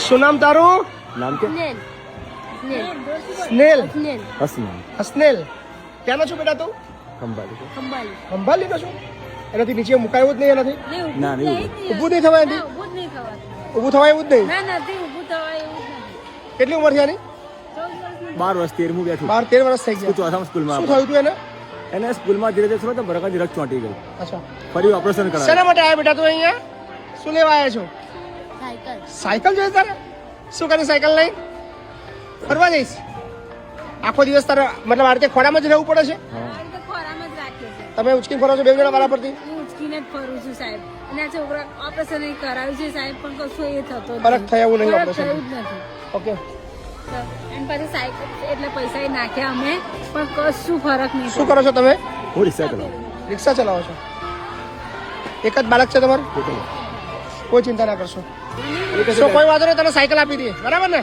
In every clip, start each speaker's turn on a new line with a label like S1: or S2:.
S1: શું નામ તારું?
S2: નામ કે
S1: સ્નેલ.
S2: હસનામ
S1: હસનેલ. ક્યાંનો છું બેટા તું?
S2: ખંભાળી
S1: ખંભાલી નો છું. એનાથી નીચે મુકાયું જ નહીં એનાથી?
S2: ના નહીં
S1: ઊભું નહીં થવાય એનાથી? ઊભું થવાય એવું જ નહીં. કેટલી ઉંમર છે આની?
S2: 12 વર્ષ 13મું બેઠું
S1: 12-13 વર્ષ થઈ ગયા.
S2: ચોથામાં સ્કૂલમાં
S1: શું થયું તું એને?
S2: એને સ્કૂલમાં ધીરે ધીરે થોડો બરકાની રગ ચોંટી ગઈ
S1: અચ્છા.
S2: ફરી ઓપરેશન કરાવ્યું
S1: શેના માટે આવ્યા બેટા તું અહીંયા? શું લેવા આવ્યા છો? સાયકલ જોઈએ તારે? શું કરી સાયકલ લઈ? ફરવા જઈશ? આખો દિવસ તારે મતલબ આ રીતે ખોડામાં જ રહેવું પડે છે? તમે ઉચકીને ફરો છો બે જણા વાળા પરથી?
S3: ઉચકીને જ ફરું છું સાહેબ. અને આ છોકરા ઓપરેશન કરાવ્યું છે સાહેબ, પણ કશું એ થતો
S1: ફરક થયા એવું નહીં
S3: ફરક
S1: ઓપરેશન?
S3: થયું જ નથી.
S1: ઓકે.
S3: અને પછી સાયકલ એટલે પૈસા એ નાખ્યા અમે, પણ કશું ફરક નહીં
S1: શું કરો છો તમે?
S2: હું રિક્ષા ચલાવું
S1: રિક્ષા ચલાવો છો? એક જ બાળક છે તમારું? કોઈ ચિંતા ના કરશો. તો કોઈ વાંધો નહીં, તને સાયકલ આપી દઈએ, બરાબર ને?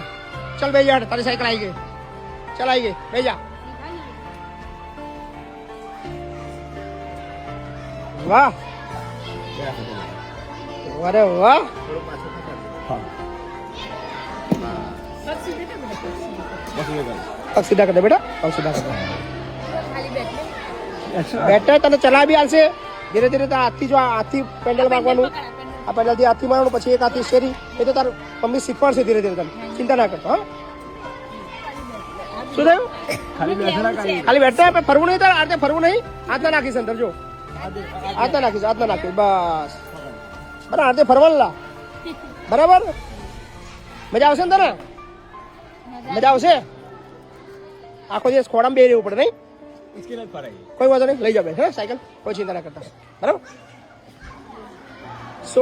S1: ચાલ બે જા, તારી સાયકલ આવી ગઈ. ચાલ આવી ગઈ, બે જા. વાહ, અરે વાહ. પગ સીધા કર દે બેટા, પગ સીધા કર દે. બેટા તને ચલા બી આવશે ધીરે ધીરે. તાર હાથથી જો હાથથી પેન્ડલ મારવાનું, આ પેન્ડલથી હાથથી મારવાનું, પછી એક હાથથી શેરી. એ તો તાર મમ્મી શીખવાડશે ધીરે ધીરે. તને ચિંતા ના કરતો. હા, શું થયું? ખાલી બેઠા ફરવું નહીં તાર? આ ફરવું નહીં. હાથ ના નાખીશ અંદર, જો હાથ ના નાખીશ, હાથ ના નાખીશ, બસ બરાબર. હાથે ફરવાનું લા, બરાબર. મજા આવશે ને તને? મજા આવશે? આખો દિવસ ખોડામાં બે રહેવું પડે નહીં? કોઈ વાંધો નહીં, લઈ જાવ હે સાયકલ, કોઈ ચિંતા ના કરતા, બરાબર. સો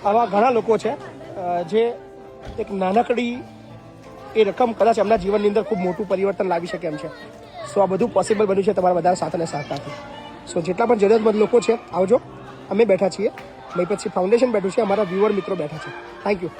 S1: આવા ઘણા લોકો છે જે એક નાનકડી એ રકમ કદાચ એમના જીવનની અંદર ખૂબ મોટું પરિવર્તન લાવી શકે એમ છે. સો આ બધું પોસિબલ બન્યું છે તમારા બધા સાથ અને સહકારથી. સો જેટલા પણ જરૂરતમંદ લોકો છે આવજો. અમે બેઠા છીએ, મહીપતસિંહ ફાઉન્ડેશન બેઠું છે, અમારા વ્યુઅર મિત્રો બેઠા છે. Thank you.